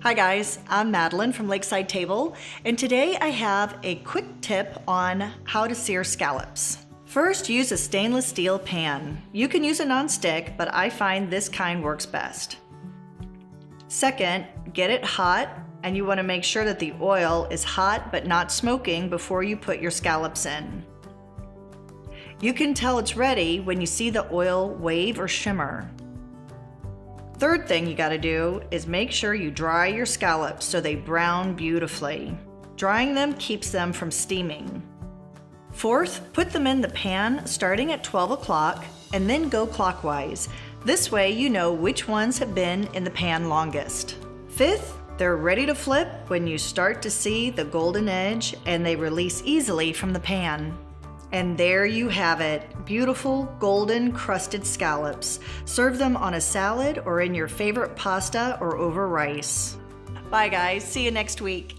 Hi guys, I'm Madeline from Lakesidetable, and today I have a quick tip on how to sear scallops. First, use a stainless steel pan. You can use a non-stick, but I find this kind works best. Second, get it hot, and you want to make sure that the oil is hot but not smoking before you put your scallops in. You can tell it's ready when you see the oil wave or shimmer. Third thing you gotta do is make sure you dry your scallops so they brown beautifully. Drying them keeps them from steaming. Fourth, put them in the pan starting at 12 o'clock and then go clockwise. This way you know which ones have been in the pan longest. Fifth, they're ready to flip when you start to see the golden edge and they release easily from the pan. And there you have it, beautiful golden crusted scallops. Serve them on a salad or in your favorite pasta or over rice. Bye guys, see you next week.